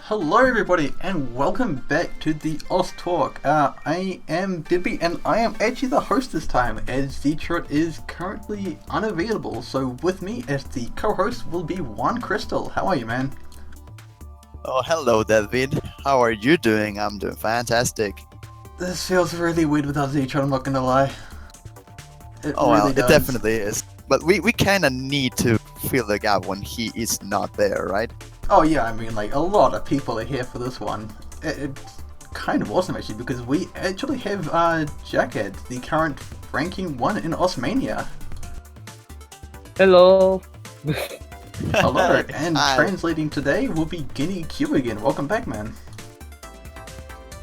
Hello everybody and welcome back to the Oz Talk. I am Dibby and I am actually the host this time as ztrot is currently unavailable. So with me as the co-host will be Juan Crystal. How are you, man? Oh, hello, David. How are you doing? I'm doing fantastic. This feels really weird without ztrot, I'm not gonna lie. It Oh, really well, does. it definitely is. But we kind of need to fill the gap when he is not there, right? Oh yeah, I mean like a lot of people are here for this one. It's kind of awesome actually because we actually have jakads, the current ranking 1 in Mania. Hello. Hello, and Hi. translating today will be Guinea Q again. Welcome back, man.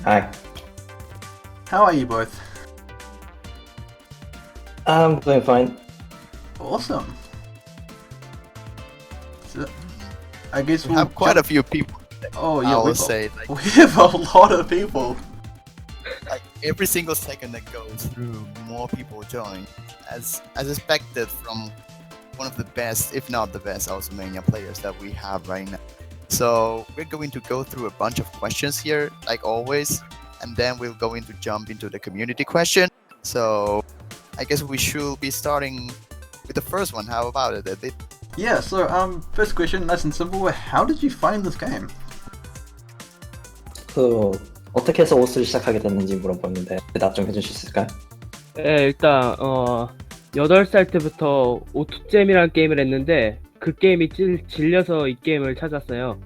Hi. How are you both? I'm doing fine. Awesome. So, I guess We we'll have quite a few people. Oh I yeah, will we've got- say, we have a lot of people. like every single second that goes through, more people join, as expected from one of the best, if not the best, Mania players that we have right now. So we're going to go through a bunch of questions here, like always, and then we're going to jump into the community question. So I guess we should be starting with the first one. How about it, David? Yeah, so first question, nice and simple. How did you find this game? 어떻게 해서 옷을 시작하게 됐는지 물어봤는데 대답 좀 해주실 수 있을까요? 네, 일단 8살 때부터 오투잼이라는 게임을 했는데 그 게임이 질려서 이 게임을 찾았어요.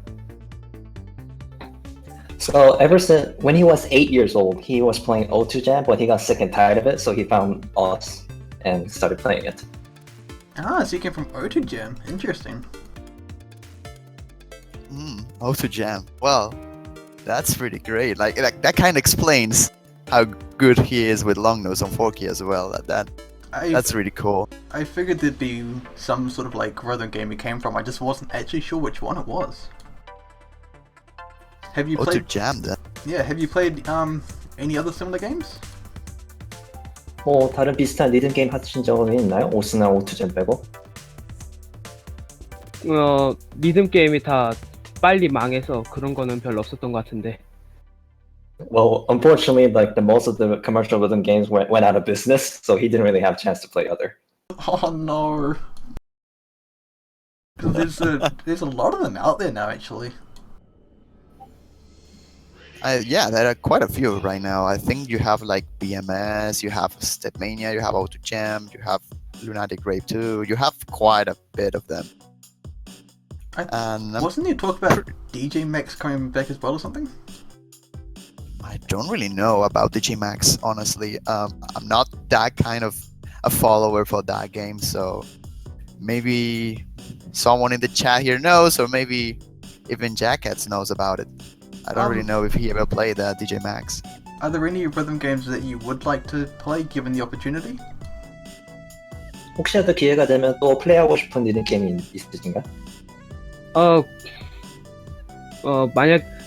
So ever since when he was 8 years old, he was playing O2 Jam, but he got sick and tired of it, so he found us and started playing it. Ah, so you came from O2 Jam. Interesting. O2 Jam. Well, that's pretty great. Like that kind of explains how good he is with long nose on Forky as well. That's really cool. I figured there'd be some sort of like rhythm game he came from. I just wasn't actually sure which one it was. Have you O2 played? Jam then. Yeah, have you played any other similar games? 뭐 다른 비슷한 리듬 게임 하신 적은 있나요? 오스나 O2 Jam 빼고? 리듬 게임이 다 빨리 망해서 그런 거는 별로 없었던 것 같은데. Well, unfortunately, like the most of the commercial rhythm games went out of business, so he didn't really have a chance to play other. Oh no. 'Cause there's a lot of them out there now actually. Yeah, there are quite a few right now. I think you have like BMS, you have Stepmania, you have O2 Jam, you have Lunatic Grave 2. You have quite a bit of them. And Wasn't there talk about DJ Max coming back as well or something? I don't really know about DJ Max, honestly. I'm not that kind of a follower for that game, so maybe someone in the chat here knows, or maybe even jakads knows about it. I don't really know if he ever played DJ Max. Are there any rhythm games that you would like to play given the opportunity? 혹시라도 기회가 되면 또 플레이하고 싶은 리듬 게임이 있으신가?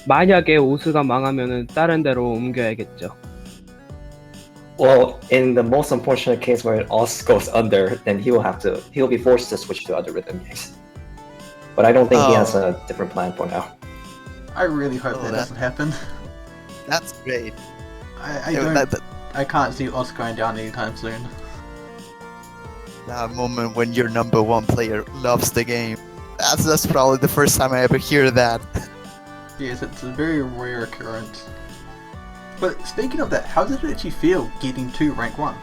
만약에 오스가 망하면은 다른 데로 옮겨야겠죠. Well, in the most unfortunate case where Oz goes under, then he'll be forced to switch to other rhythm games. But I don't think he has a different plan for now. I really hope that doesn't happen. That's great. I can't see Oz going down anytime soon. That moment when your number one player loves the game. That's probably the first time I ever hear that. Yes, it's a very rare occurrence. But speaking of that, how did it actually feel getting to rank 1?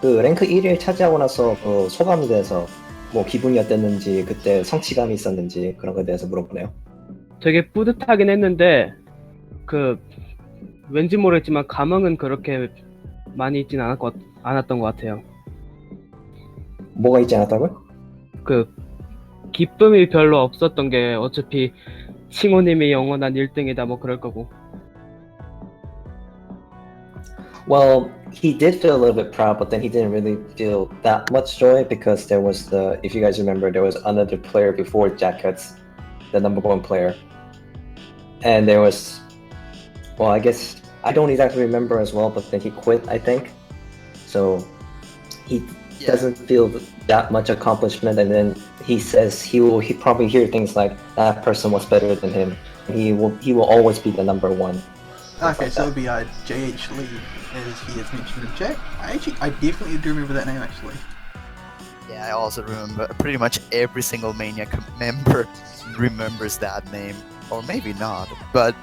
그 랭크 1위를 차지하고 나서 그 소감에 대해서 뭐 기분이 어땠는지 그때 성취감이 있었는지 그런 거에 대해서 물어보네요. 되게 뿌듯하긴 했는데 그 왠지 모르겠지만 감흥은 그렇게 많이 있진 않았던 것 같아요. 뭐가 있지 않았다고요? 그 기쁨이 별로 없었던 게 어차피 칭호님이 영원한 1등이다 뭐 그럴 거고. Well, he did feel a little bit proud, but then he didn't really feel that much joy because there was if you guys remember, there was another player before jakads, the number one player. And there was, well, I guess, I don't exactly remember as well, but then he quit, I think. So he Yeah. doesn't feel that much accomplishment, and then he says he probably hear things like that person was better than him. He will always be the number one. Okay, like so that. it'd be J.H. Lee, as he has mentioned in chat. I definitely do remember that name, actually. Yeah, I also remember pretty much every single Mania member remembers that name, or maybe not. But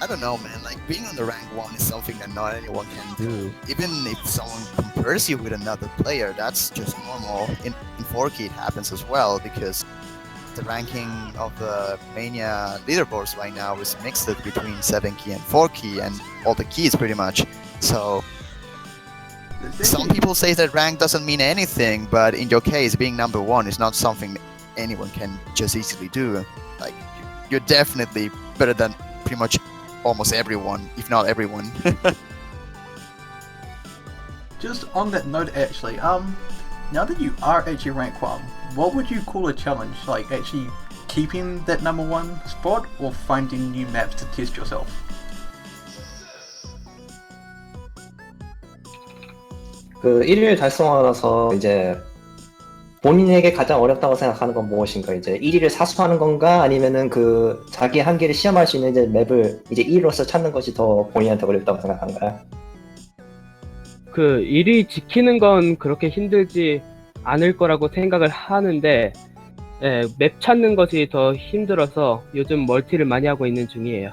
I don't know, man. Like being on the rank 1 is something that not anyone can do. Even if someone compares you with another player, that's just normal. In 4K it happens as well, because the ranking of the Mania leaderboards right now is mixed between 7 key and 4 key, and all the keys pretty much. So some people say that rank doesn't mean anything, but in your case, being number 1 is not something anyone can just easily do. Like, you're definitely better than pretty much almost everyone, if not everyone. Just on that note, actually, now that you are actually rank 1, what would you call a challenge? Like actually keeping that number 1 spot, or finding new maps to test yourself? 그 1위를 달성하면서 이제 본인에게 가장 어렵다고 생각하는 건 무엇인가? 이제 1위를 사수하는 건가? 아니면은 그 자기 한계를 시험할 수 있는 이제 맵을 이제 1위로서 찾는 것이 더 본인한테 어렵다고 생각한가요? 그 1위 지키는 건 그렇게 힘들지 않을 거라고 생각을 하는데 예, 맵 찾는 것이 더 힘들어서 요즘 멀티를 많이 하고 있는 중이에요.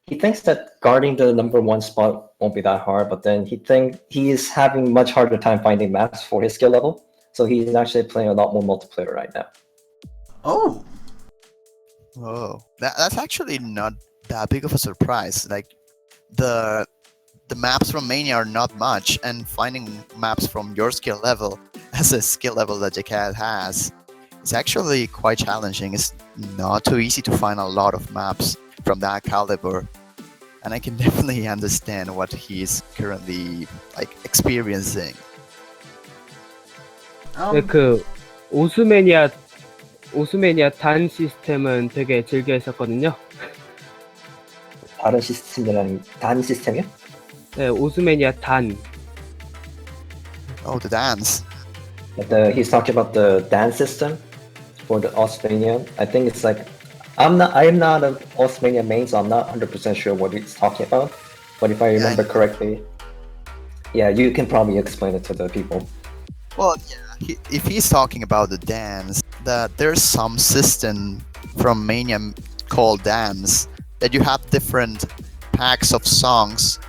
He thinks that guarding the number 1 spot won't be that hard, but then he is having much harder time finding maps for his skill level. So he's actually playing a lot more multiplayer right now. Oh! Whoa, that's actually not that big of a surprise. Like the maps from Mania are not much, and finding maps from your skill level as a skill level that Jakad has is actually quite challenging. It's not too easy to find a lot of maps from that caliber, and I can definitely understand what he's currently like experiencing. 네, 그 오스매니아 단 시스템은 되게 즐겨 했었거든요. 다른 시스템이라는 단 시스템이요? 네, 오스매니아 단. Oh, the dance. But he's talking about the dance system for the Australian. I think it's like I'm not an Australian main, so I'm not 100% sure what he's talking about. But if I remember correctly, yeah, you can probably explain it to the people. Well, yeah, if he's talking about the dance, that there's some system from Mania called dance, that you have different packs of songs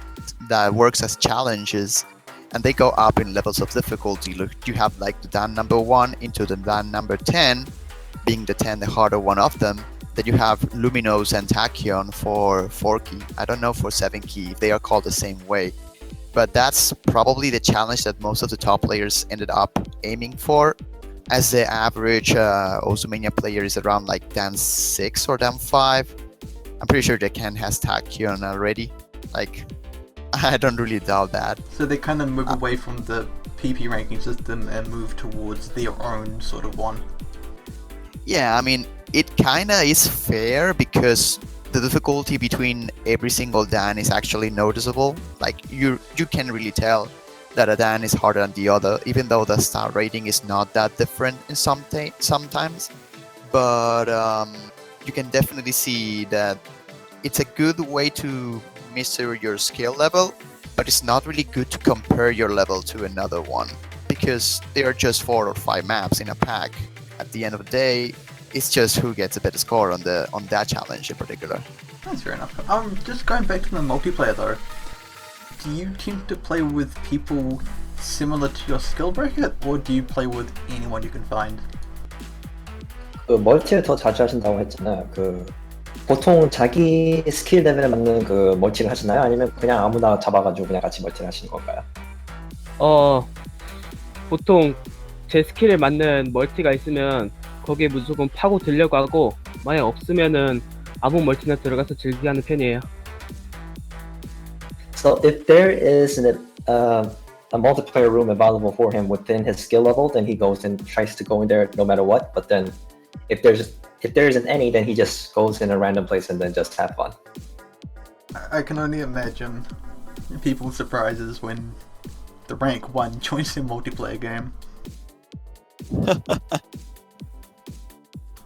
that works as challenges, and they go up in levels of difficulty. Look, you have like the Dan number 1 into the Dan number 10, being the 10 the harder one of them. Then you have Luminos and Tachyon for 4 key. I don't know for 7 key if they are called the same way. But that's probably the challenge that most of the top players ended up aiming for, as the average Osumania player is around like Dan 6 or Dan 5. I'm pretty sure Ken has Tachyon already. Like, I don't really doubt that. So they kind of move away from the PP ranking system and move towards their own sort of one. Yeah, I mean, it kind of is fair because the difficulty between every single Dan is actually noticeable. Like, you can really tell that a Dan is harder than the other, even though the star rating is not that different in sometimes. But you can definitely see that it's a good way to measure your skill level, but it's not really good to compare your level to another one, because they are just 4 or 5 maps in a pack. At the end of the day, it's just who gets a better score on that challenge in particular. That's fair enough. Just going back to the multiplayer though, do you tend to play with people similar to your skill bracket, or do you play with anyone you can find? 그 멀티를 더 자주 하신다고 했잖아요. 그 보통 자기 스킬 레벨에 맞는 그 멀티를 하시나요? 아니면 그냥 아무나 잡아가지고 그냥 같이 멀티를 하시는 건가요? 보통 제 스킬에 맞는 멀티가 있으면 거기에 무조건 파고 들려고 하고, 만약 없으면은 아무 멀티나 들어가서 즐기게 하는 편이에요. So if there is a multiplayer room available for him within his skill level, then he goes and tries to go in there no matter what. But then if there isn't any, then he just goes in a random place and then just have fun. I can only imagine. people's surprises when the rank 1 joins their multiplayer game.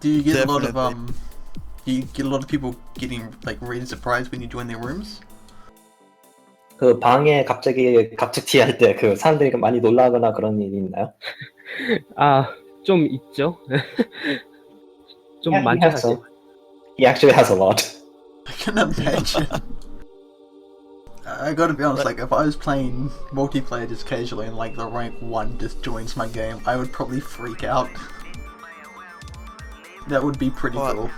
Do you get a lot of do you get a lot of people getting like really surprised when you join their rooms? 그 방에 갑자기 갑툭튀할 때 그 사람들이 많이 놀라거나 그런 일이 있나요? 아, 좀 있죠. 좀 Yeah, 많죠 사실. He actually has a lot. I can imagine. I gotta be honest, like if I was playing multiplayer just casually and like the rank 1 just joins my game, I would probably freak out. That would be pretty cool.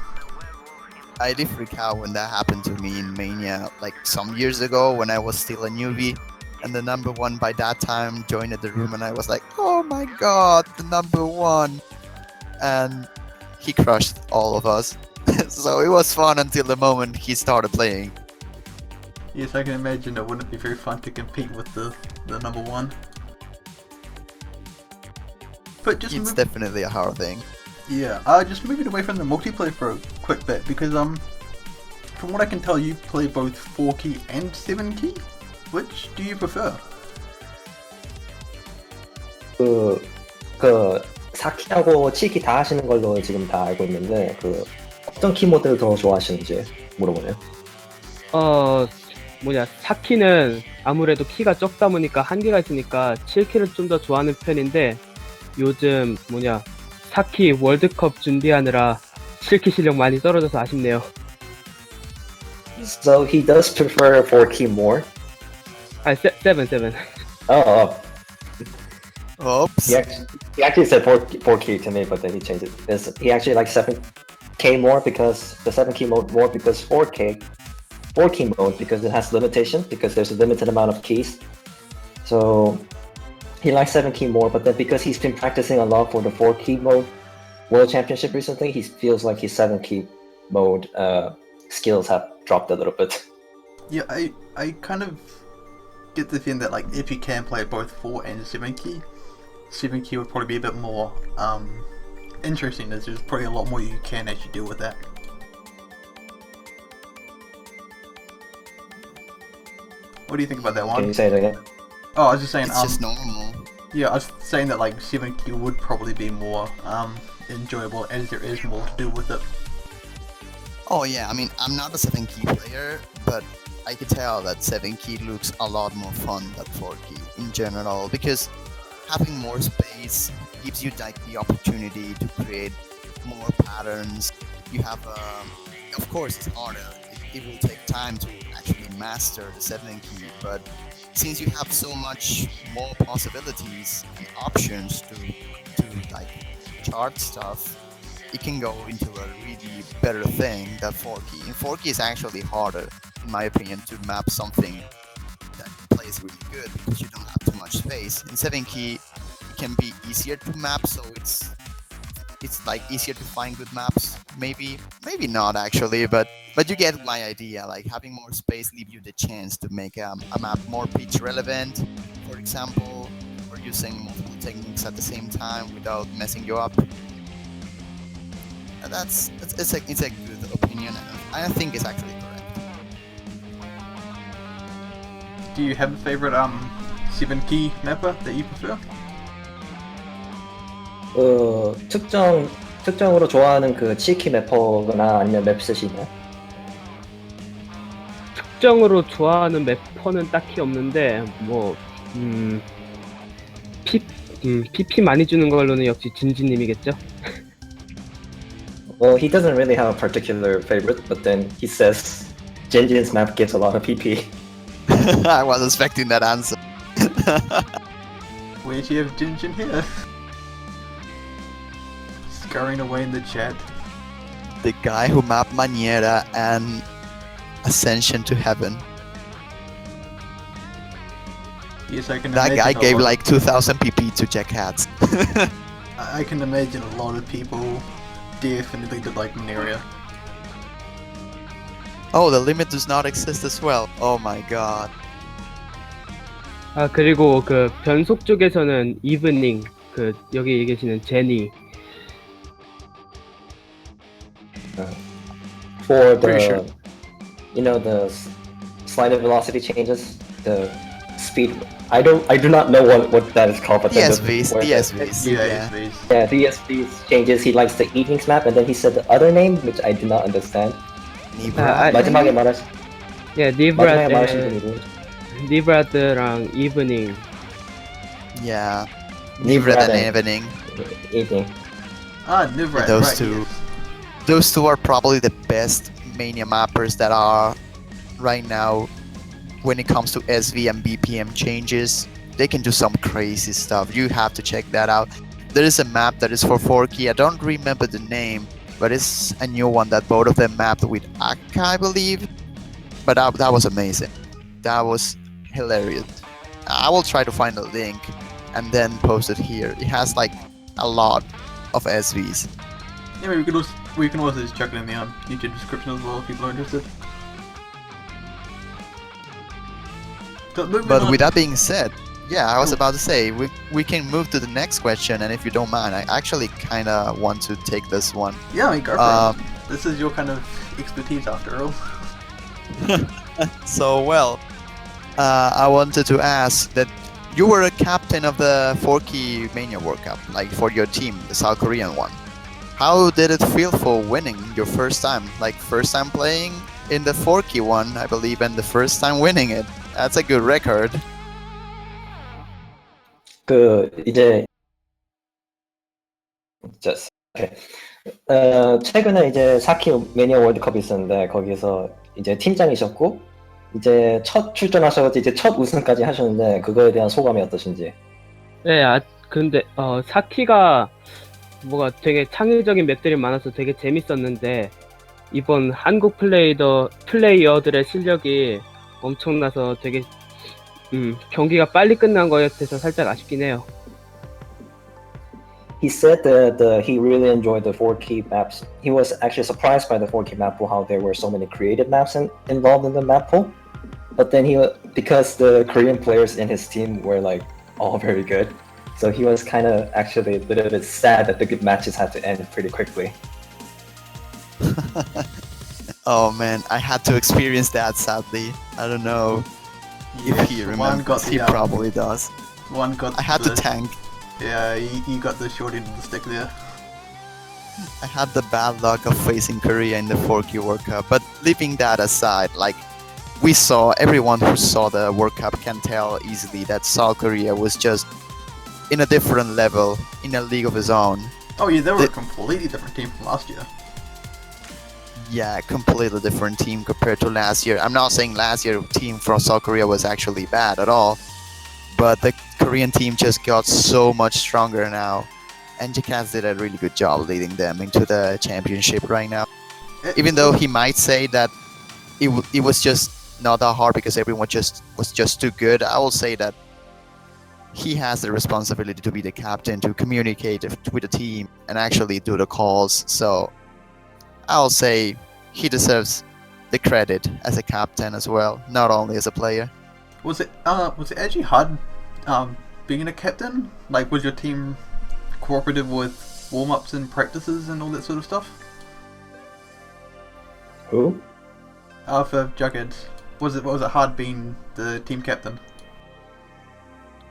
I did freak out when that happened to me in Mania, like some years ago when I was still a newbie, and the number 1 by that time joined the room, and I was like, oh my god, the number 1! And he crushed all of us. So it was fun until the moment he started playing. Yes, I can imagine it wouldn't be very fun to compete with the number 1. But just It's definitely a hard thing. Yeah, just moving away from the multiplayer for a quick bit, because from what I can tell, you play both 4 key and 7 key. Which do you prefer? 그 4키하고 7키 다 하시는 걸로 지금 다 알고 있는데 그 어떤 키모드를 더 좋아하시는지 물어보네요. 4키는 아무래도 키가 적다 보니까 한계가 있으니까 7키를 좀 더 좋아하는 편인데 요즘 4키 월드컵 준비하느라 7키 실력 많이 떨어져서 아쉽네요. So he does prefer 4key more. 아, 7. Oh. Oops. He actually said 4key to me, but then he changed it. He actually likes 7k more because the 7key mode more because 4key mode because it has limitation because there's a limited amount of keys. So he likes 7key more, but then because he's been practicing a lot for the 4key mode World Championship recently, he feels like his 7key mode skills have dropped a little bit. Yeah, I kind of get the feeling that like if you can play both 4 and 7 key would probably be a bit more interesting, as there's probably a lot more you can actually do with that. What do you think about that one? Can you say it again? Oh, I was just saying. It's just normal. Yeah, I was saying that like 7 key would probably be more enjoyable, as there is more to do with it. Oh yeah, I mean, I'm not a 7 key player, but I can tell that 7 key looks a lot more fun than 4 key in general, because having more space gives you like the opportunity to create more patterns. You have, of course, it's harder. It will take time to actually master the 7 key, but since you have so much more possibilities and options to like chart stuff, it can go into a really better thing than 4 key. In 4 key is actually harder, in my opinion, to map something that plays really good because you don't have too much space. In 7 key, it can be easier to map, so it's like easier to find good maps. Maybe not actually, but you get my idea. Like having more space leaves you the chance to make a map more pitch relevant, for example, or using multiple techniques at the same time without messing you up. And it's a good opinion, and I think it's actually correct. Do you have a favorite 7 key mapper that you prefer? 특정으로 좋아하는 그 7키 래퍼거나 아니면 맵셋이나? 특정으로 좋아하는 래퍼는 딱히 없는데 PP 많이 주는 걸로는 역시 진지님이겠죠? Well, he doesn't really have a particular favorite, but then he says Jinjin's map gives a lot of PP. I was expecting that answer. Where do you have Jinjin here? Scurrying away in the chat. The guy who mapped Maniera and Ascension to Heaven. Yes, I can That imagine guy a gave lot- like 2000 PP to jakads. I can imagine a lot of people definitely did like Mania. Oh, the limit does not exist as well. Oh my god. 아, 그리고 그 변속 쪽에서는 이브닝, 그 여기 계시는 제니. For Pretty the, sure. you know, the sliding velocity changes the speed. I do not know what that is called, but then DSVs, DSVs, Yeah, yeah. yeah, DSP's changes. He likes the evenings map, and then he said the other name, which I did not understand. Nibra, 마지막에 maybe? 말하신 예, 마지막에 말하신 분이 누구지? 니브라드랑 이브닝. Yeah. Nibra and Evening. Evening. Nivrat, Those right, two. yes. Those two are probably the best Mania mappers that are right now when it comes to SV and BPM changes. They can do some crazy stuff. You have to check that out. There is a map that is for Forky. I don't remember the name, but it's a new one that both of them mapped with Akka, I believe. But that was amazing. That was hilarious. I will try to find a link and then post it here. It has like a lot of SVs. Yeah, maybe we can also just chuck it in the YouTube description as well if people are interested. But with that being said, yeah, I was about to say we can move to the next question, and if you don't mind, I actually kind of want to take this one. Yeah, I mean, go for it. This is your kind of expertise after all. So well, I wanted to ask that you were a captain of the Forky Mania World Cup, like for your team, the South Korean one. How did it feel for winning your first time? Like first time playing in the Forky one, I believe, and the first time winning it. That's a good record. 이제 okay. 최근에 이제 4키 매니아 월드컵이 있었는데 거기서 이제 팀장이셨고 이제 첫 출전하셔서 이제 첫 우승까지 하셨는데 그거에 대한 소감이 어떠신지? 네, 근데 사키가 뭐가 되게 창의적인 맵들이 많아서 되게 재밌었는데 이번 한국 플레이어들의 실력이 엄청나서 되게 경기가 빨리 끝난 거에 대해서 살짝 아쉽긴 해요. He said that he really enjoyed the 4-key maps. He was actually surprised by the 4-key map pool, how there were so many creative maps involved in the map pool. But then because the Korean players in his team were like all very good, so he was kind of actually a little bit sad that the good matches had to end pretty quickly. Oh man, I had to experience that sadly. I don't know if he remembers. He probably does. One got. I had to tank. Yeah, you got the short end of the stick there. I had the bad luck of facing Korea in the 4Q World Cup, but leaving that aside, like everyone who saw the World Cup can tell easily that South Korea was just in a different level, in a league of his own. Oh yeah, they were a completely different team from last year. Yeah, completely different team compared to last year. I'm not saying last year team from South Korea was actually bad at all, but the Korean team just got so much stronger now, and jakads did a really good job leading them into the championship right now. Even though he might say that it was just not that hard because everyone was just too good, I will say that he has the responsibility to be the captain, to communicate with the team and actually do the calls. So I'll say he deserves the credit as a captain as well, not only as a player. Was it actually hard being a captain? Like, was your team cooperative with warm-ups and practices and all that sort of stuff? Who? For jakads. Was it hard being the team captain?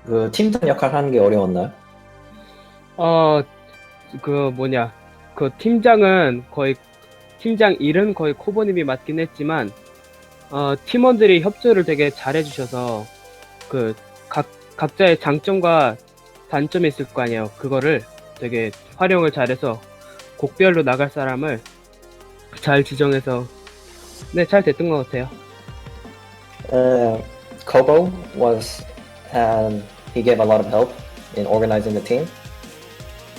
그 팀장 역할 하는 게 어려웠나요? 그 팀장 일은 거의 코보님이 맡긴 했지만 팀원들이 협조를 되게 잘해주셔서 그 각자의 장점과 단점이 있을 거 아니에요. 그거를 되게 활용을 잘해서 곡별로 나갈 사람을 잘 지정해서 잘 됐던 것 같아요. Kobo he gave a lot of help in organizing the team,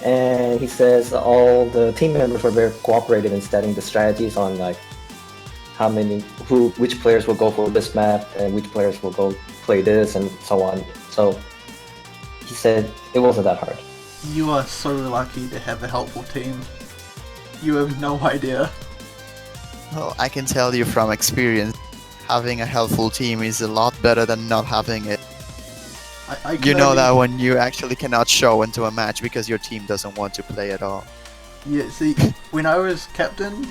and he says all the team members were very cooperative in setting the strategies on like which players will go for this map and which players will go play this and so on. So he said it wasn't that hard. You are so lucky to have a helpful team. You have no idea. Well, I can tell you from experience, having a helpful team is a lot better than not having it. You know that when you actually cannot show into a match because your team doesn't want to play at all. Yeah, see, when I was captain,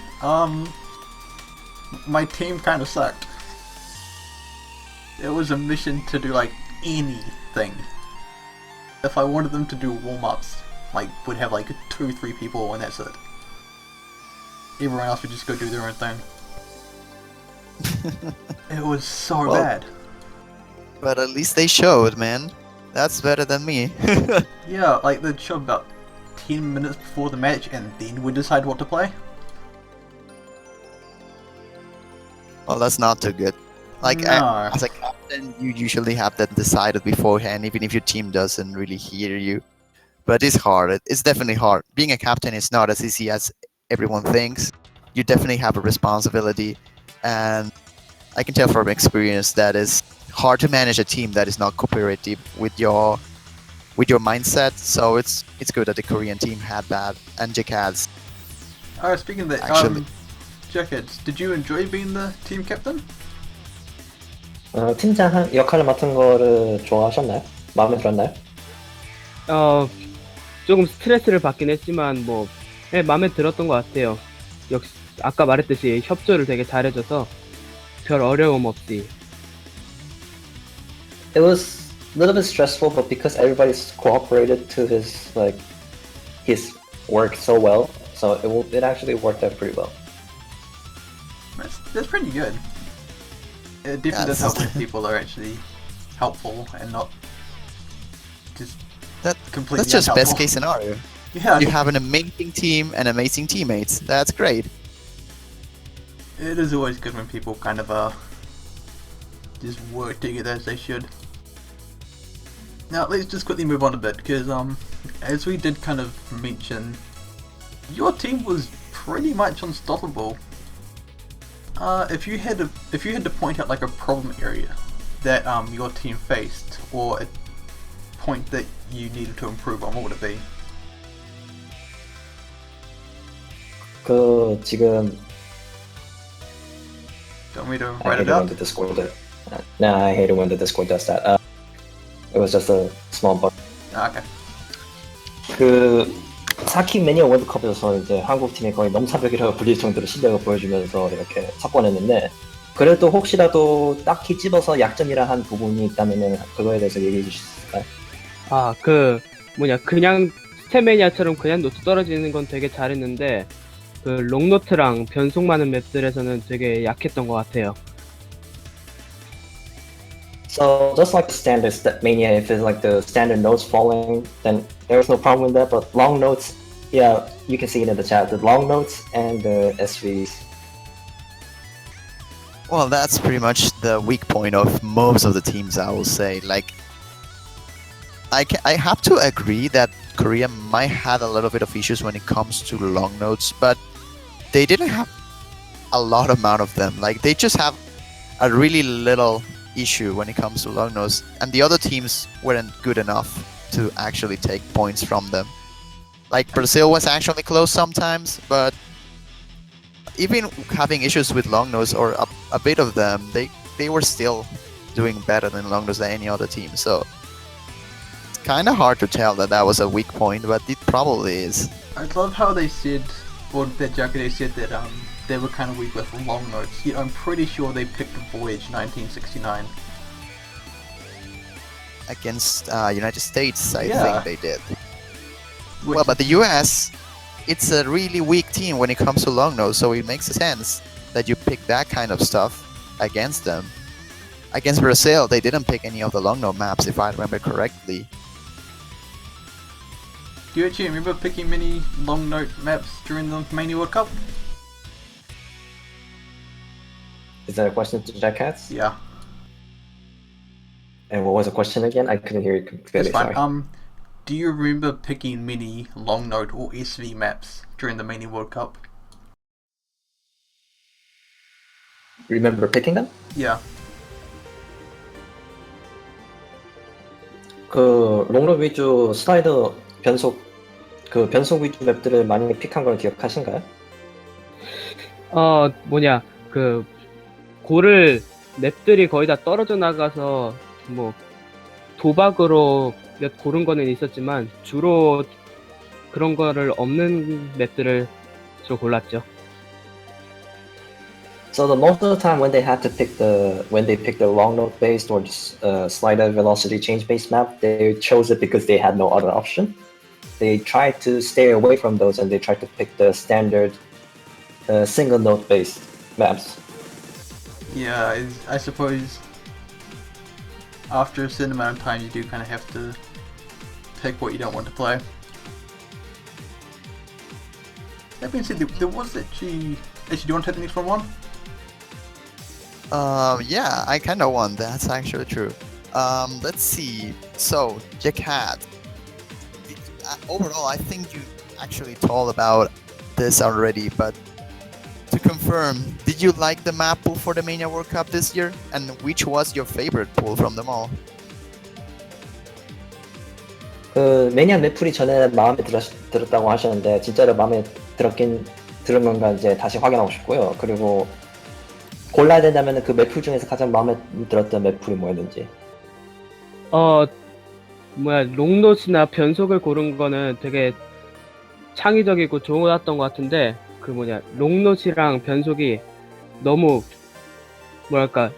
my team kind of sucked. It was a mission to do like anything. If I wanted them to do warm-ups, like would have like 2-3 people and that's it. Everyone else would just go do their own thing. It was so bad. But at least they showed, man. That's better than me. Yeah, like they'd show about 10 minutes before the match and then we'd decide what to play. Well, that's not too good. Like, No. as a captain, you usually have that decided beforehand, even if your team doesn't really hear you. But it's hard. It's definitely hard. Being a captain is not as easy as everyone thinks. You definitely have a responsibility, and I can tell from experience that it's hard to manage a team that is not cooperative with your mindset. So it's good that the Korean team had that, and jakads. Speaking of that, Actually- Jakads, did you enjoy being the team captain? 팀장 역할을 맡은 거를 좋아하셨나요? 마음에 들었나요? 조금 스트레스를 받긴 했지만 뭐 네, 마음에 들었던 것 같아요. 역시 아까 말했듯이 협조를 되게 잘해줘서 별 어려움 없이. It was a little bit stressful, but because everybody's cooperated to his work so well, so it actually worked out pretty well. That's pretty good. It definitely does help when people are actually helpful and not just completely That's just unhelpful. best case scenario. Yeah, You have an amazing team and amazing teammates. That's great. it is always good when people kind of just work together as they should. Now let's just quickly move on a bit because as we did kind of mention, your team was pretty much unstoppable. If you had to point out like a problem area that your team faced or a point that you needed to improve on, what would it be? 지금 Do you want me to I write hate it it when out? the Discord does. No, I hate it when the Discord does that. It was just a small bug. Okay. 그 사키 매니아 월드컵에서 이제 한국 팀이 거의 넘사벽이라고 불릴 정도로 실력을 보여주면서 이렇게 석권했는데 그래도 혹시라도 딱히 집어서 약점이라 한 부분이 있다면은 그거에 대해서 얘기해 주실 수 있을까요? 그냥 스테메니아처럼 그냥 노트 떨어지는 건 되게 잘했는데 그 롱노트랑 변속 많은 맵들에서는 되게 약했던 것 같아요. So just like the standard Mania, if it's like the standard notes falling, then there's no problem with that. But long notes, yeah, you can see it in the chat. The long notes and the SVs. Well, that's pretty much the weak point of most of the teams, I will say. Like, I have to agree that Korea might have a little bit of issues when it comes to long notes, but they didn't have a lot amount of them. Like, they just have a really little issue when it comes to long notes, and the other teams weren't good enough to actually take points from them. Like, Brazil was actually close sometimes, but even having issues with long nose or a bit of them, they were still doing better than long nose than any other team. So it's kind of hard to tell that was a weak point, but it probably is. I love how they said, or that Jakads said that they were kind of weak with long notes. Yet I'm pretty sure they picked Voyage 1969. Against United States, I Yeah. think they did. Which, Well, but the US, it's a really weak team when it comes to long nose, so it makes sense that you pick that kind of stuff against them. Against Brazil, they didn't pick any of the long nose maps, if I remember correctly. do you actually remember picking many long note maps during the Mania World Cup? Is that a question to Jackads? Yeah, And what was the question again? I couldn't hear it it's clearly. fine. Sorry. Do you remember picking many long note or SV maps during the Mania World Cup? Remember picking them? Yeah. 그 롱런 위주 슬라이더 변속 위주 맵들을 많이 픽한 걸 기억하신가요? 그 고를 맵들이 거의 다 떨어져 나가서 뭐 도박으로 몇 고른 거는 있었지만 주로 그런 거를 없는 맵들을 주로 골랐죠. So the most of the time when they had to pick the long note based or just slider velocity change based map, they chose it because they had no other option. They tried to stay away from those and they tried to pick the standard single note based maps. Yeah, I suppose after a certain amount of time you do kind of have to pick what you don't want to play. That being said, there was actually... do you want to take the next one? Yeah, I kind of want. That's actually true. Let's see. So, Jacad. Overall, I think you actually told about this already, but to confirm, did you like the map pool for the Mania World Cup this year? And which was your favorite pool from them all? 그 매니아 맵풀이 전에 마음에 들었다고 하셨는데 진짜로 마음에 들은 건가 이제 다시 확인하고 싶고요. 그리고 골라야 된다면 그 맵풀 중에서 가장 마음에 들었던 맵풀이 뭐였는지. 롱노시나 변속을 고른 거는 되게 창의적이고 좋았던 것 같은데, 롱노시랑 변속이 너무,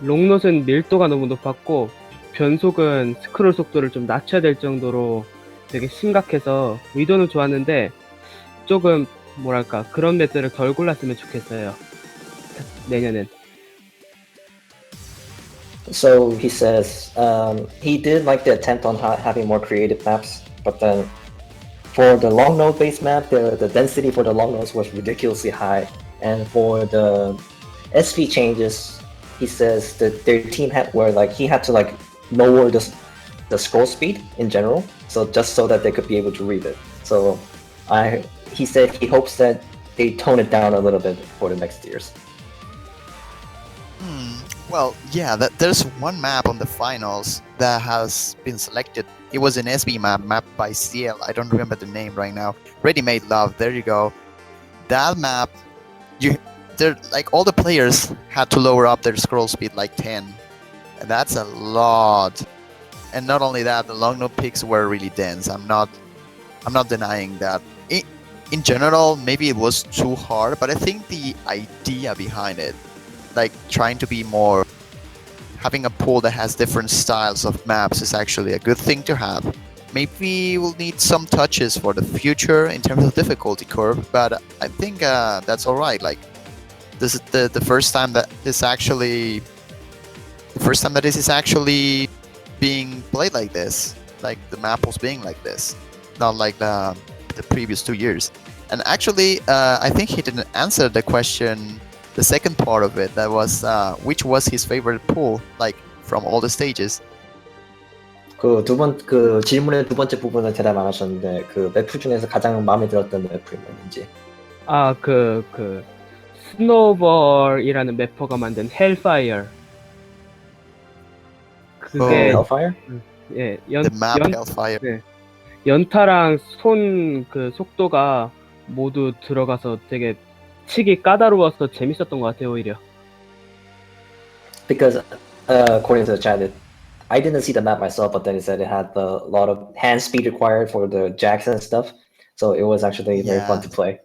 롱노스는 밀도가 너무 높았고, 변속은 스크롤 속도를 좀 낮춰야 될 정도로 되게 심각해서 의도는 좋았는데, 조금, 그런 맵들을 덜 골랐으면 좋겠어요. 내년엔. So he says he did like the attempt on having more creative maps, but then for the long node based map, the density for the long nodes was ridiculously high, and for the SV changes, he says that their team had he had to lower the scroll speed in general, so just so that they could be able to read it. So he said he hopes that they tone it down a little bit for the next years. Well, yeah, there's one map on the finals that has been selected. It was an SB map, mapped by CL. I don't remember the name right now. Ready Made Love, there you go. That map, all the players had to lower up their scroll speed 10. And that's a lot. And not only that, the long node picks were really dense. I'm not denying that. In general, maybe it was too hard, but I think the idea behind it, trying to be more, having a pool that has different styles of maps is actually a good thing to have. Maybe we'll need some touches for the future in terms of difficulty curve, but I think that's alright. This is the first time that this is actually being played like this, the map pools being like this, not like the previous 2 years. And actually, I think he didn't answer the question. The second part of it, that was which was his favorite pool, from all the stages. 그 질문의 두 번째 부분을 대답 안 하셨는데 그 맵풀 중에서 가장 마음에 들었던 맵풀이 뭐였는지. 스노볼이라는 맵퍼가 만든 헬파이어. 그게 Hellfire? 예, The map Hellfire. 네, 연타랑 손 속도가 모두 들어가서 되게 치기 까다로워서 재밌었던 것 같아요, 오히려. Because according to the chat, I didn't see the map myself, but then it said it had a lot of hand speed required for the jacks and stuff, so it was actually very fun to play.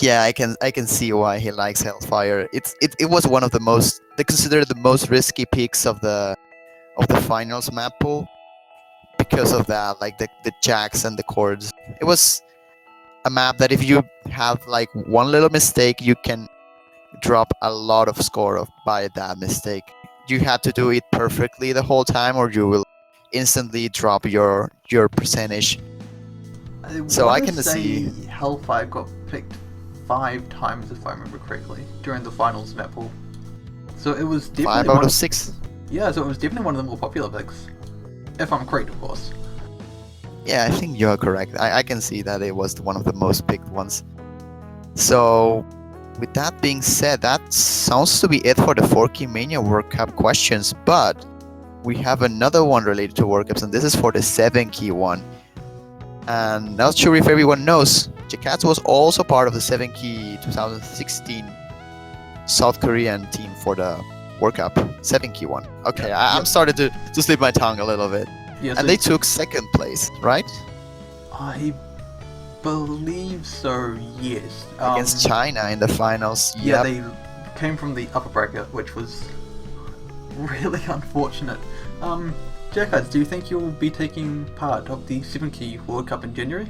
Yeah, I can see why he likes Hellfire. It was one of the most, they consider the most risky picks of the finals map pool because of that, the jacks and the chords. It was a map that if you have one little mistake, you can drop a lot of score by that mistake. You had to do it perfectly the whole time, or you will instantly drop your percentage. So I can see Hellfire got picked 5 times, if I remember correctly, during the finals map pool. So it was definitely 5 out of 6. Yeah, so it was definitely one of the more popular picks, if I'm correct, of course. Yeah, I think you're correct. I can see that it was one of the most picked ones. So, with that being said, that sounds to be it for the 4Key Mania World Cup questions, but we have another one related to World Cups, and this is for the 7-Key one. And not sure if everyone knows, jakads was also part of the 7-Key 2016 South Korean team for the World Cup, 7-Key one. Okay, I'm starting to slip my tongue a little bit. Yeah, and they took 2nd place, right? I believe so, yes. Against China in the finals. Yeah, yep. came from the upper bracket, which was really unfortunate. Jakads, do you think you'll be taking part of the 7Key World Cup in January?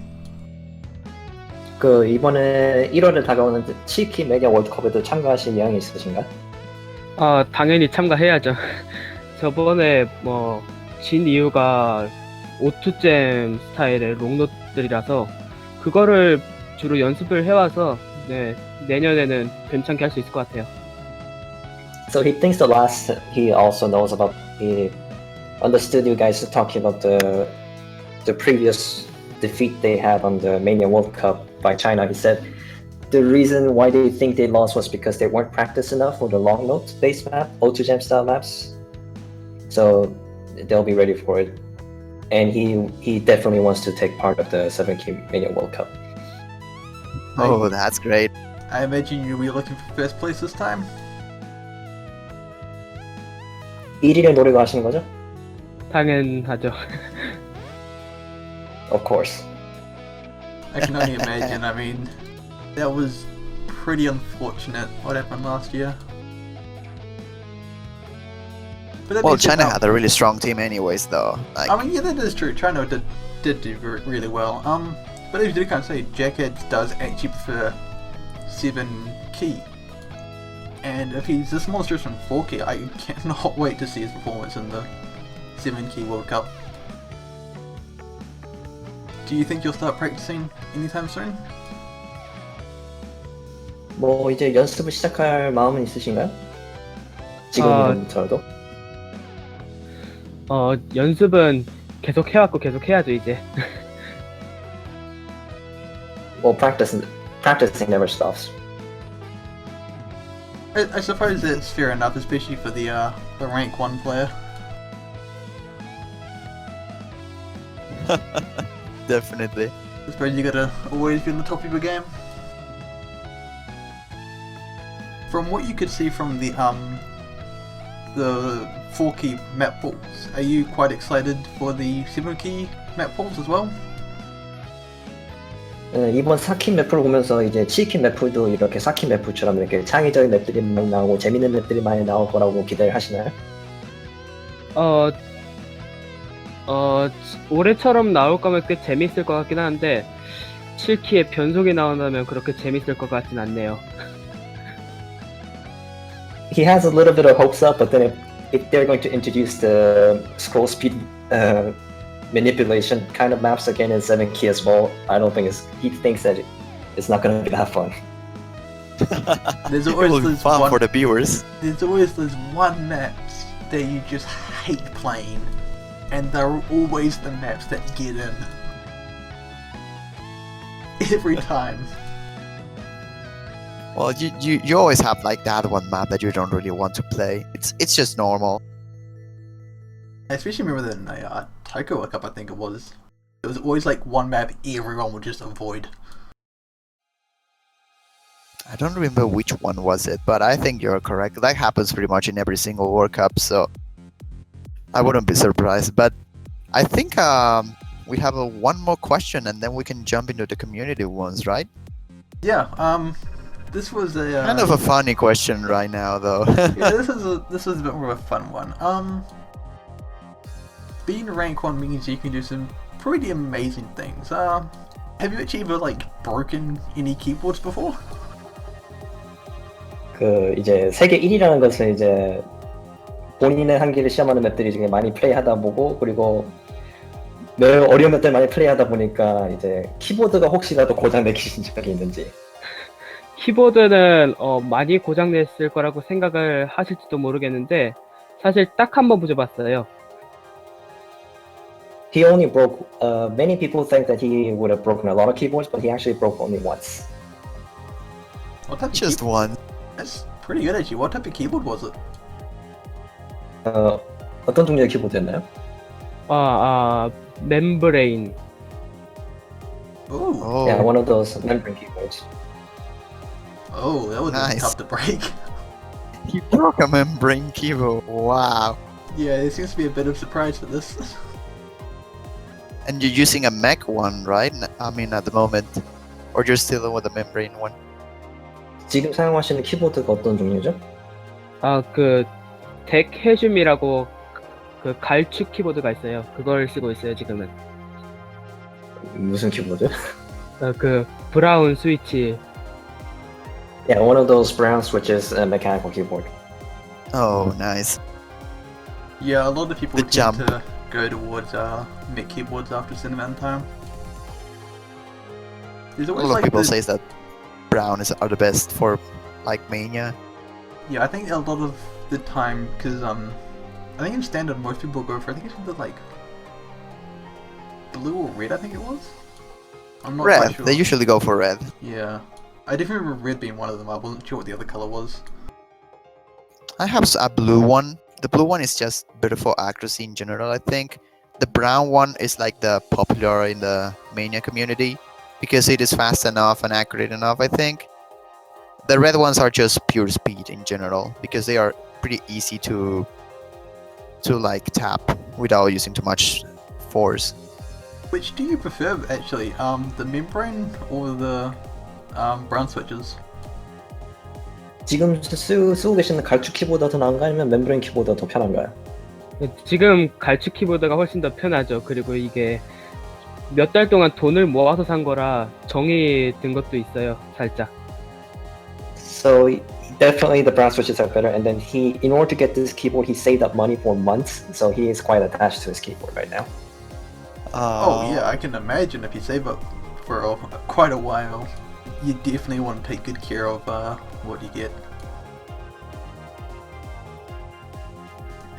그 이번에 1월에 다가오는 7키 매니아 월드컵에도 참가하실 의향이 있으신가? 당연히 참가해야죠. 저번에 진 이유가 오투잼 스타일의 롱노들이라서 그거를 주로 연습을 해와서 내년에는 괜찮게 할 수 있을 것 같아요. So he thinks he also knows about, he understood you guys talking about the previous defeat they had on the Mania World Cup by China. He said the reason why they think they lost was because they weren't practiced enough for the long note based map, O2Jam style maps. So they'll be ready for it. And he definitely wants to take part of the 7K Mania World Cup. Oh, that's great. I imagine you'll be looking for first place this time? 1위를 노리고 하시는 거죠? 당연하죠. Of course. I can only imagine. I mean, that was pretty unfortunate what happened last year. But Well, China had a really strong team anyways, though. Like, I mean, yeah, that is true. China did do really well. But as you did kind of say, jakads does actually prefer 7Key. And if he's this monstrous from 4Key, I cannot wait to see his performance in the 7Key World Cup. Do you think you'll start practicing anytime soon? 뭐 이제 연습을 시작할 마음은 있으신가요? 지금부터라도? 연습은 계속 해왔고 계속 해야죠 이제. Well, practicing never stops. I suppose that's fair enough, especially for the rank 1 player. definitely. I suppose you gotta always be on the top of your game. From what you could see from the 4Key map pools, are you quite excited for the 7Key map pools as well? 이번 4키 맵풀 보면서 이제 7키 맵풀도 이렇게 4키 맵풀처럼 이렇게 창의적인 맵들이 많이 나오고 재밌는 맵들이 많이 나올 거라고 기대를 하시나요? 올해처럼 나올 거면 꽤 재밌을 것 같긴 한데 7키에 변속이 나온다면 그렇게 재밌을 것 같진 않네요. He has a little bit of hopes up, but then if they're going to introduce the scroll speed manipulation kind of maps again in 7Key as well, I don't think he thinks that it's not going to be that fun. There's It always will be this fun one, for the viewers. There's always this one maps that you just hate playing, and they're always the maps that get in. Every time. Well, you always have like that one map that you don't really want to play. It's just normal. I especially remember that in a Tokyo World Cup, I think it was. There was always like one map everyone would just avoid. I don't remember which one was it, but I think you're correct. That happens pretty much in every single World Cup, so I wouldn't be surprised. But I think we have one more question, and then we can jump into the community ones, right? Yeah. This was a Kind of a funny question right now, though. yeah, this was a bit more of a fun one. Being rank 1 means you can do some pretty amazing things. Have you actually ever like broken any keyboards before? 그 이제 세계 1위라는 것은 이제 본인의 한계를 시험하는 맵들이 되게 많이 플레이하다 보고 그리고 매우 어려운 맵들 많이 플레이하다 보니까 이제 키보드가 혹시라도 고장 내기신 적이 있는지. 키보드는 많이 고장냈을 거라고 생각을 하실지도 모르겠는데 사실 딱 한 번 부셔봤어요. He only broke. Many people think that he would have broken a lot of keyboards, but he actually broke only once. What type of Just one. That's pretty good actually. What type of keyboard was it? 어떤 종류의 키보드였나요? 멤브레인. Ooh. Oh, Yeah, one of those membrane keyboards. Oh, that would be Nice. tough to break. he broke a membrane keyboard. Wow. Yeah, there seems to be a bit of surprise for this. And you're using a mech one, right? I mean, at the moment, or you're still with the membrane one? 지금 사용하시는 키보드가 어떤 종류죠? 그 덱 해줌이라고 그 갈축 키보드가 있어요. 그걸 쓰고 있어요 지금은. 무슨 키보드? 그 브라운 스위치. Yeah, one of those brown switches and mechanical keyboard. Oh, nice. Yeah, a lot of people The tend jump. to go towards mech keyboards after a certain amount of time. There's A always lot of like people the, say that are the best for like Mania. yeah, I think a lot of the time, because I think in standard most people go for, I think it's either like blue or red, I think it was. I'm not Red. quite sure. They usually go for red. Yeah, I definitely remember red being one of them. I wasn't sure what the other color was. I have a blue one. The blue one is just better for accuracy in general, I think. The brown one is like the popular in the Mania community because it is fast enough and accurate enough, I think. The red ones are just pure speed in general because they are pretty easy to like tap without using too much force. Which do you prefer actually, the membrane or the brown switches? 지금 쓰고 계시는 갈축 키보드가 더 나은가요? 아니면 멤브레인 키보드가 더 편한가요? 지금 갈축 키보드가 훨씬 더 편하죠. 그리고 이게 몇 달 동안 돈을 모아서 산 거라 정이 든 것도 있어요. 살짝. So definitely the brown switches are better. And then in order to get this keyboard, he saved up money for months. So he is quite attached to his keyboard right now. Oh yeah, I can imagine if you save up for quite a while, you definitely want to take good care of what you get.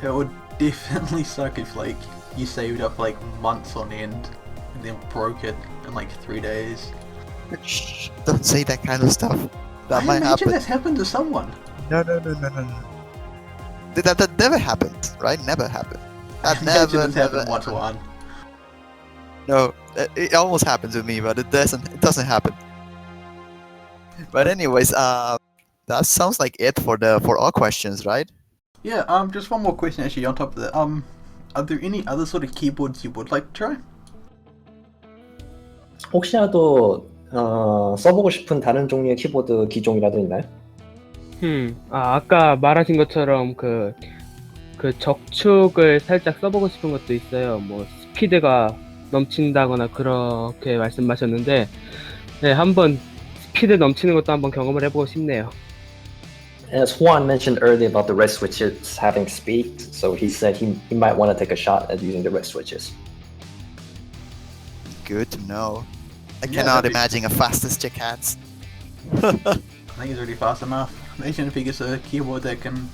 It would definitely suck if like you saved up like months on end and then broke it in like 3 days. Shh, don't say that kind of stuff. That I might imagine happen. that's happened to someone. No. That never happened, right? Never happened. I That imagine never, it's never happened once to one. No, it almost happened to me, but it doesn't happen. But anyways, that sounds like it for all questions, right? Yeah, just one more question actually on top of that. Are there any other sort of keyboards you would like to try? 혹시라도 써보고 싶은 다른 종류의 키보드 기종이라도 있나요? 아까 말하신 것처럼 그 적축을 살짝 써보고 싶은 것도 있어요. 뭐 스피드가 넘친다거나 그렇게 말씀하셨는데, 네, 한번 스피드 넘치는 것도 한번 경험을 해보고 싶네요. As Juan mentioned earlier about the red switches having speed, so he said he might want to take a shot at using the red switches. Good to know. I Yeah, cannot that'd be- imagine a fastest jakads. I think it's already fast enough. Imagine if he gets a keyboard that can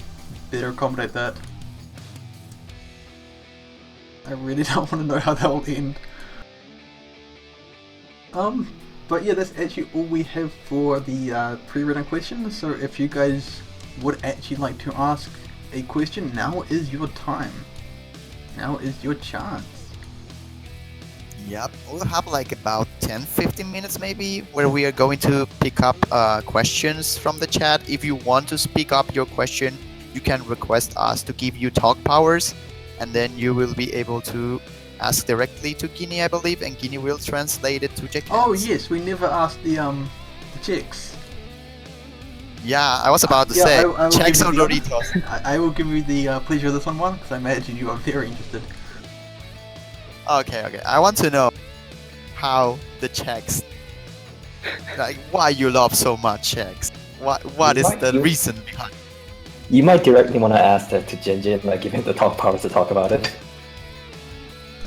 better accommodate that. I really don't want to know how that will end. But yeah, that's actually all we have for the pre-written questions. So if you guys would actually like to ask a question, now is your time. Now is your chance. Yep, we'll have like about 10-15 minutes maybe where we are going to pick up questions from the chat. If you want to speak up your question, you can request us to give you talk powers, and then you will be able to ask directly to Guinea, I believe, and Guinea will translate it to jakads. Oh yes, we never asked the chicks. Yeah, I was about to Yeah, say, I will checks give on you the- Doritos. I will give you the pleasure of this one, because I imagine you are very interested. Okay. I want to know how the checks, like why you love so much checks. What is the reason behind? You might directly want to ask that to Jinjin, like give him the talk powers to talk about it.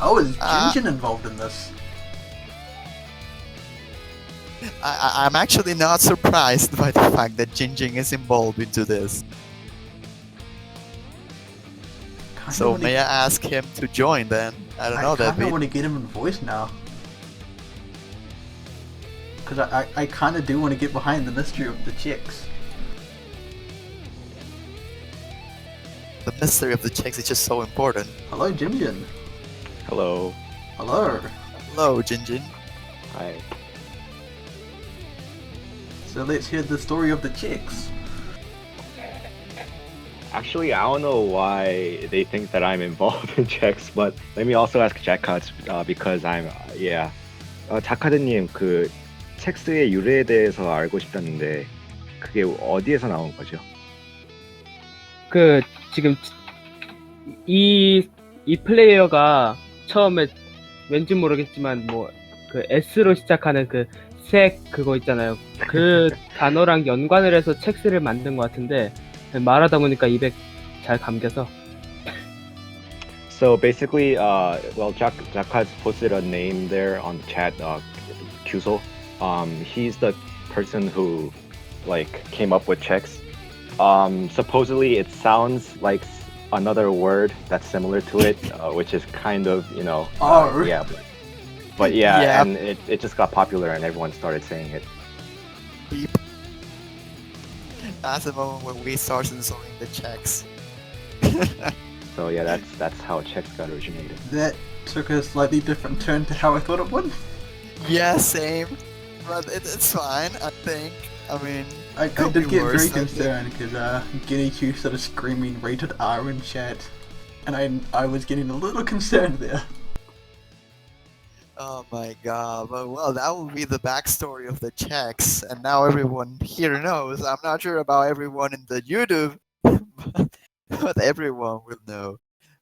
Oh, is Jinjin involved in this? I'm actually not surprised by the fact that Jinjing is involved into this. Kinda So wanna- may I ask him to join then? I don't know, I kinda David. want to get him in voice now. Because I kind of do want to get behind the mystery of the chicks. The mystery of the chicks is just so important. Hello, Jinjin. Hello. Hello. Hello, Jinjin. Hi. So let's hear the story of the chicks. Actually, I don't know why they think that I'm involved in checks, but let me also ask jakads because I'm yeah. 자카드님 그 첵스의 유래에 대해서 알고 싶다는데 그게 어디에서 나온 거죠? 그 지금 이 플레이어가 처음에 왠지 모르겠지만 뭐 그 S로 시작하는 그 색 그거 있잖아요. 그 단어랑 연관을 해서 첵스를 만든 것 같은데 말하다 보니까 입에 잘 감겨서. So basically, well, Jakads posted a name there on the chat, Kyuso. He's the person who, like, came up with checks. Supposedly, it sounds like another word that's similar to it, which is kind of, you know, Oh. yeah. But yeah, Yeah. and it just got popular and everyone started saying it. Beep. That's the moment when we start censoring the checks. So yeah, that's how checks got originated. That took a slightly different turn to how I thought it would. Yeah, same. But it's fine, I think. I mean, I could did be get worse, very I think. concerned because Guinea Q started screaming rated R in chat, and I was getting a little concerned there. Oh my god, but well, that would be the backstory of the checks, and now everyone here knows. I'm not sure about everyone in the YouTube, but everyone will know.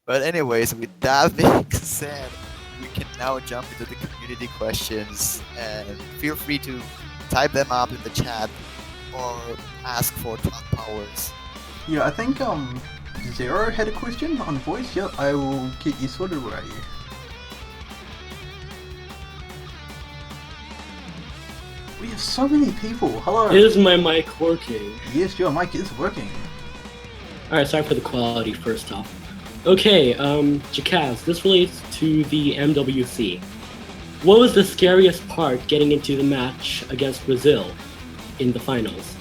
But anyways, with that being said, we can now jump into the community questions, and feel free to type them up in the chat or ask for top powers. Yeah, I think Zero had a question on voice. Yep, I will get you sorted. Where are you? We have so many people. Hello. Is my mic working? Yes, your mic is working. Alright, sorry for the quality first off. Okay, jakads, this relates to the MWC. What was the scariest part getting into the match against Brazil in the finals?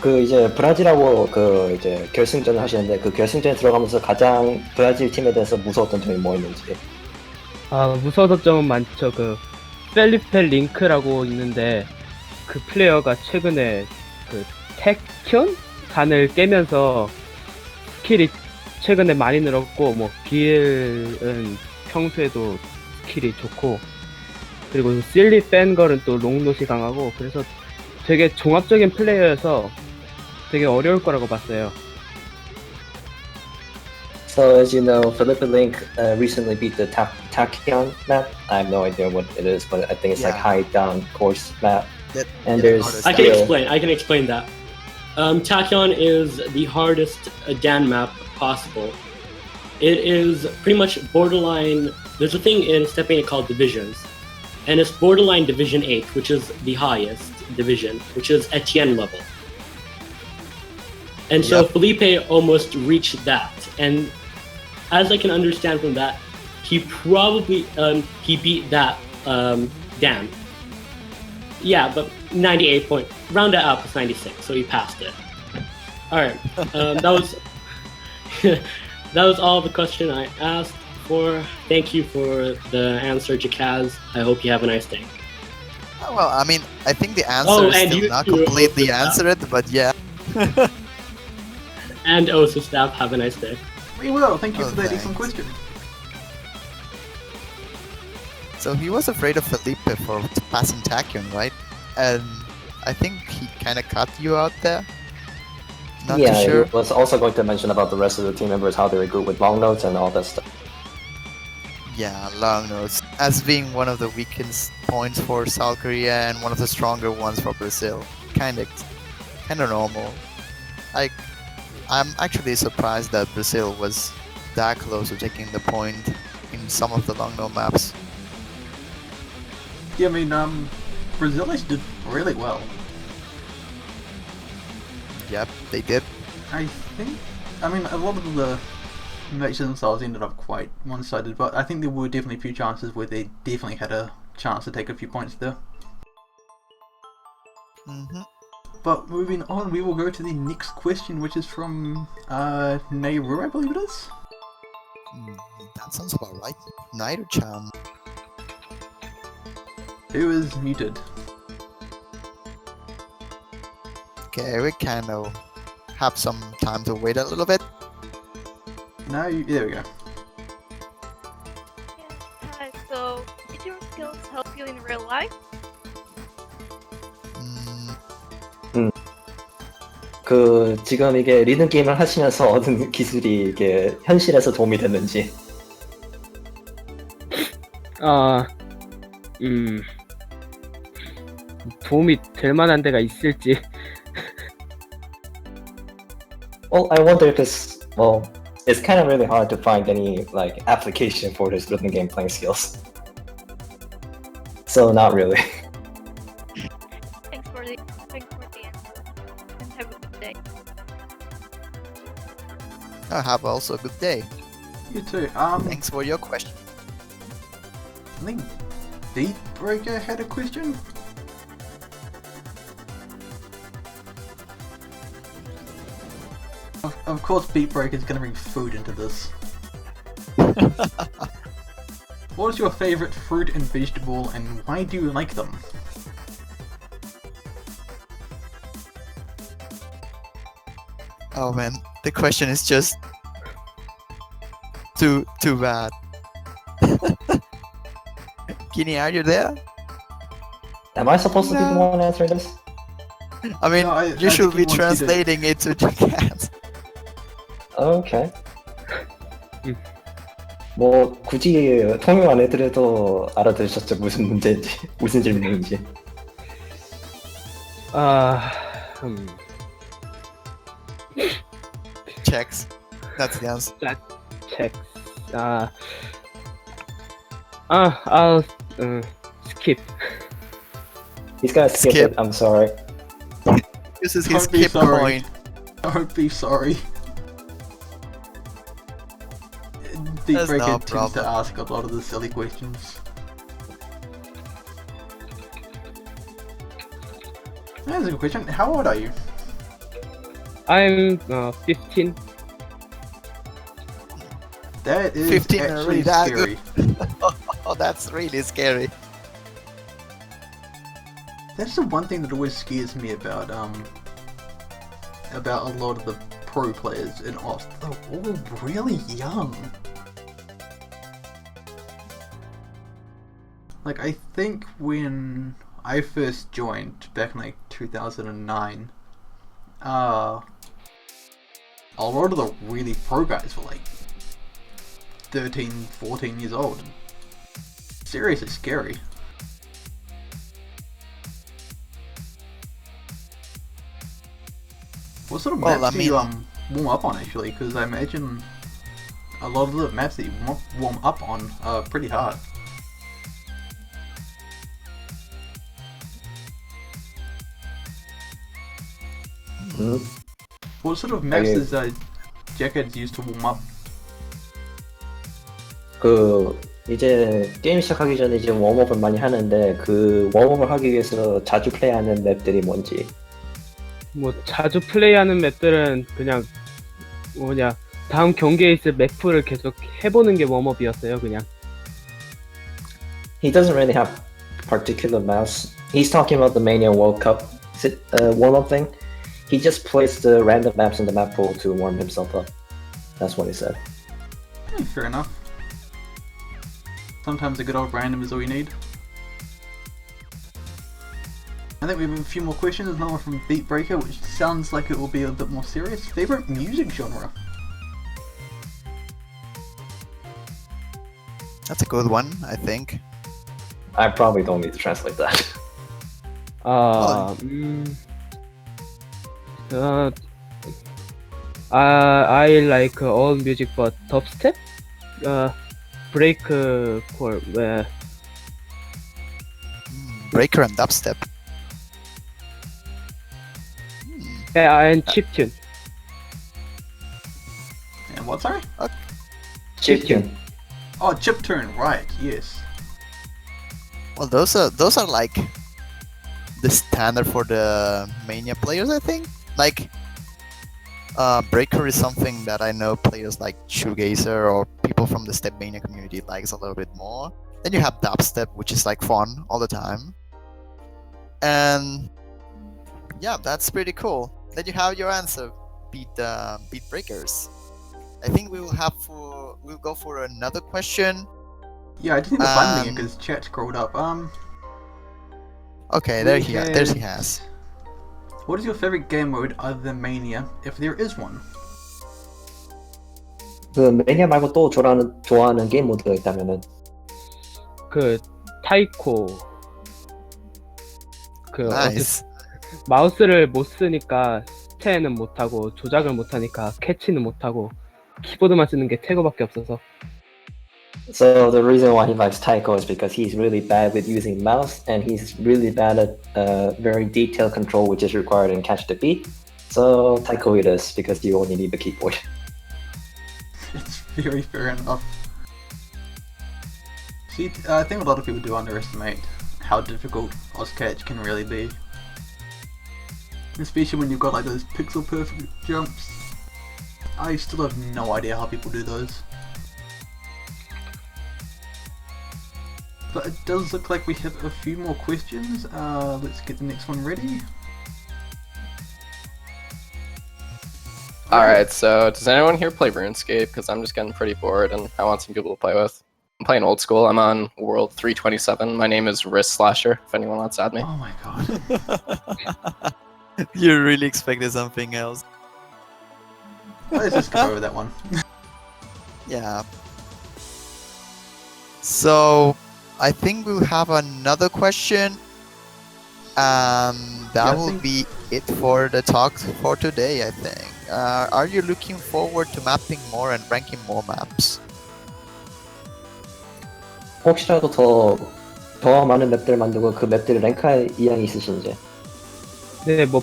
그 이제 브라질하고 그 이제 결승전을 하시는데 그 결승전에 들어가면서 가장 브라질 팀에 대해서 무서웠던 점이 뭐였는지. 무서웠던 점은 많죠. 그 펠리페 링크라고 있는데 그 플레이어가 최근에 그 택현 간을 깨면서 스킬이 최근에 많이 늘었고, 뭐 빌은 평소에도 스킬이 좋고, 그리고 실리 팬걸은 또 롱롯이 강하고, 그래서 되게 종합적인 플레이어여서 되게 어려울 거라고 봤어요. So as you know, Philippe Link recently beat the Tachyon map. I have no idea what it is, but I think it's like Yeah. high down course map. And Yeah, there's hardest I can still- I can explain that. Tachyon is the hardest Dan map possible. It is pretty much borderline. There's a thing in stepping called divisions, and it's borderline Division 8, which is the highest division, which is Etienne level. And so Yep. Felipe almost reached that, and as I can understand from that, he probably he beat that Dan. Yeah, but 98 point. Round it up, it's 96, so he passed it. All right, that was that was all the question I asked for. Thank you for the answer, jakads. I hope you have a nice day. Oh, well, I mean, I think the answer Oh, is and still you not too, completely also, answered, but yeah. And also, staff, have a nice day. We will. Thank you Oh, for that thanks. excellent question. So he was afraid of Felipe for passing Tachyon, right? And I think he kind of cut you out there. Not yeah, too sure. I was also going to mention about the rest of the team members, how they were good with long notes and all that stuff. Yeah, long notes. As being one of the weakest points for South Korea and one of the stronger ones for Brazil. Kinda normal. I'm actually surprised that Brazil was that close to taking the point in some of the long note maps. Yeah, I mean, Brazil did really well. Yep, they did. I think, I mean, a lot of the matches themselves ended up quite one-sided, but I think there were definitely a few chances where they definitely had a chance to take a few points there. Mm-hmm. But moving on, we will go to the next question, which is from Nehru, I believe it is. That sounds about right. Nairu-chan. Who is muted? Okay, we kind of have some time to wait a little bit. No, there we go. Yes, hi. So, did your skills help you in real life? Mm, 지금 이게 리듬 게임을 하시면서 얻은 기술이 이게 현실에서 도움이 됐는지. 도움이 될 만한 데가 있을지. Well, I wonder if it's kind of really hard to find any like application for this rhythm game playing skills. So not really. Thanks for the answer. And have a good day. Have also a good day. You too. Thanks for your question. I think Beatbreaker had a question. Of course, Beatbreaker is going to bring food into this. What is your favorite fruit and vegetable, and why do you like them? Oh man, the question is just too bad. Kini, are you there? Am I supposed to be the No. one answering this? I mean, No, I you should think be he wants you to- translating it to jakads. Okay. 뭐 굳이 통역 안 해드려도 알아들으셨죠? 무슨 문제인지, 무슨 질문인지. Checks. That's the answer. checks. I'll skip. He's gonna skip Skip. it. I'm sorry. This is his Don't be skip sorry. point. Don't be sorry. That's Beatbreaker no tends to problem. ask a lot of the silly questions. That's a good question. How old are you? I'm 15. That is 15 actually already that scary. Oh, that's really scary. That's the one thing that always scares me about a lot of the pro players in Oz. They're all really young. Like, I think when I first joined back in like 2009, a lot of the really pro guys were like 13, 14 years old. Seriously scary. What sort of Well, maps I do you mean- warm up on actually? Because I imagine a lot of the maps that you warm up on are pretty hard. 음? What sort of maps Okay. does jakads use to warm up? 이제 게임 시작하기 전에 지금 웜업을 많이 하는데 그 웜업을 하기 위해서 자주 플레이하는 맵들이 뭔지. 뭐 자주 플레이하는 맵들은 그냥 다음 경기에 있을 맵을 계속 해보는 게 웜업이었어요. 그냥. He doesn't really have particular maps. He's talking about the Mania World Cup warm-up thing. He just plays the random maps in the map pool to warm himself up. That's what he said. Fair enough. Sometimes a good old random is all you need. I think we have a few more questions. Another one from Beatbreaker, which sounds like it will be a bit more serious. Favorite music genre? That's a good one, I think. I probably don't need to translate that. I like all music but dubstep, breakcore, Breaker and dubstep. and chiptune. And what, sorry? Chiptune. Oh, chiptune, right, yes. Well, those are like the standard for the Mania players, I think. Like, Breaker is something that I know players like Shoegazer or people from the Step Mania community likes a little bit more. Then you have dubstep, which is like fun all the time. And yeah, that's pretty cool. Then you have your answer, beat breakers. I think we'll go for another question. Yeah, I just need to find it because chat scrolled up. Okay, there he has. What is your favorite game mode other than Mania, if there is one? 그 매니아 말고 또 좋아하는 게임 모드가 있다면은 그 타이코 그 Nice. 마우스를 못 쓰니까 스테는 못 하고 조작을 못 하니까 캐치는 못 하고 키보드만 쓰는 게 태고밖에 없어서. So the reason why he likes Taiko is because he's really bad with using mouse, and he's really bad at very detailed control, which is required in Catch the Beat. So Taiko it is, because you only need the keyboard. It's very fair enough. See, I think a lot of people do underestimate how difficult Ozcatch can really be. Especially when you've got like those pixel perfect jumps. I still have no idea how people do those. But it does look like we have a few more questions. Let's get the next one ready. Alright, so does anyone here play RuneScape? Because I'm just getting pretty bored and I want some people to play with. I'm playing old school. I'm on World 327. My name is Wrist Slasher, if anyone wants to add me. Oh my god. You really expected something else. Let's just go over that one. Yeah. So, I think we'll have another question. That I will think- be it for the talk for today, I think. Are you looking forward to mapping more and ranking more maps? 혹시라도 더 많은 맵들을 만들고 그 맵들을 랭크할 의향이 있으신지? 네, 뭐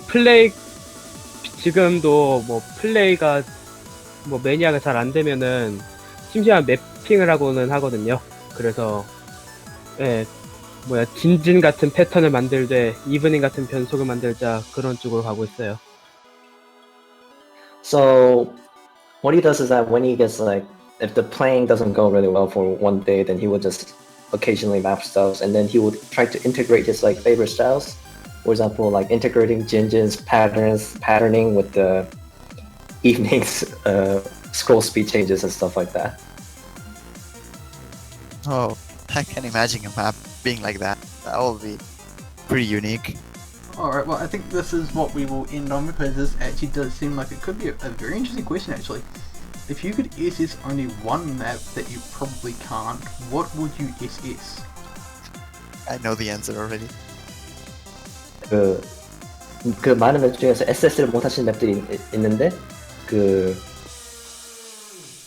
지금도 뭐 플레이가 뭐 매니아가 잘 안 되면은 심지어 맵핑을 하고는 하거든요. 그래서 진진 같은 패턴을 만들되 이브닝 같은 변속을 만들자 그런 쪽으로 가고 있어요. So what he does is that when he gets like, if the playing doesn't go really well for one day, then he would just occasionally map styles, and then he would try to integrate his like favorite styles. For example, like integrating Jinjin's patterning with the evening's scroll speed changes and stuff like that. Oh, I can imagine a map being like that. That will be pretty unique. Alright, well I think this is what we will end on, because this actually does seem like it could be a very interesting question actually. If you could SS only one map that you probably can't, what would you SS? I know the answer already. 그 많은 맵 중에서 SS를 못 하시는 맵들이 있는데,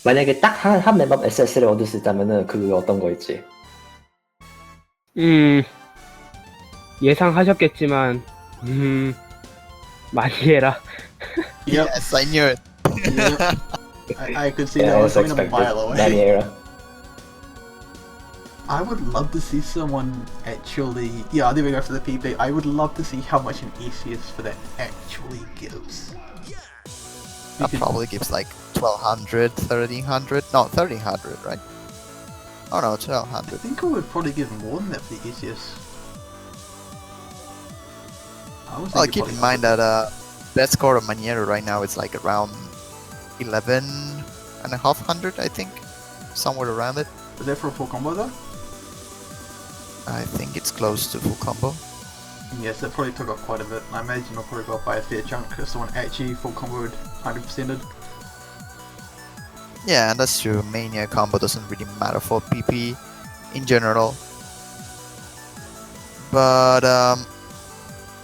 만약에 딱 한 맵만 SS를 얻을 수 있다면은 그 어떤 거 있지? 예상하셨겠지만 많이 해라. Yep. Yes, I knew it. Yep. I could see Yeah, that as one coming a expected. mile away. Mania. I would love to see someone actually... Yeah, there we go for the PP. I would love to see how much an SS for that actually gives. That probably gives like 1200, 1300. No, 1300, right? Oh no, I 1200. think it would probably give more than that for the SS. Well, keep in mind that best score of Mania right now is like around 11,500, I think. Somewhere around it. Is that for a full combo though? I think it's close to full combo. Yes, that probably took off quite a bit. I imagine it'll probably go up by a fair chunk if someone actually full comboed 100%ed. Yeah, and that's true. Mania combo doesn't really matter for PP in general. But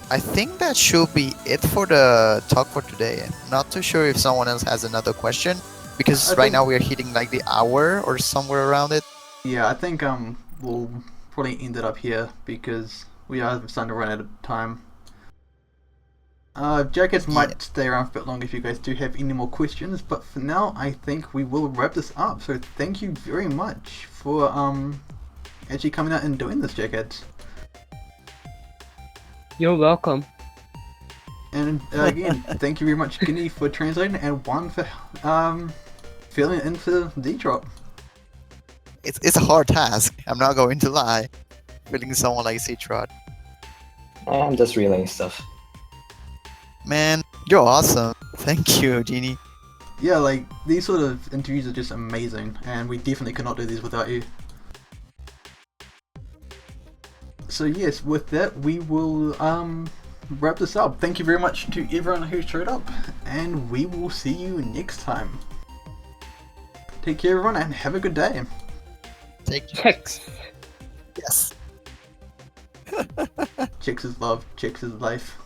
I think that should be it for the talk for today. Not too sure if someone else has another question, because right now we're hitting like the hour or somewhere around it. Yeah, I think we'll probably end it up here because we are starting to run out of time. Jakads might stay around for a bit longer if you guys do have any more questions, but for now I think we will wrap this up. So thank you very much for actually coming out and doing this, Jakads. You're welcome. And again, thank you very much, Guinea, for translating, and Juan for filling into ztrot. It's a hard task. I'm not going to lie. Feeling someone like ztrot. I'm just relaying stuff. Man, you're awesome. Thank you, Genie. Yeah, like these sort of interviews are just amazing, and we definitely could not do these without you. So yes, with that we will wrap this up. Thank you very much to everyone who showed up, and we will see you next time. Take care, everyone, and have a good day. Take care. Checks. Yes. Chicks is love, chicks is life.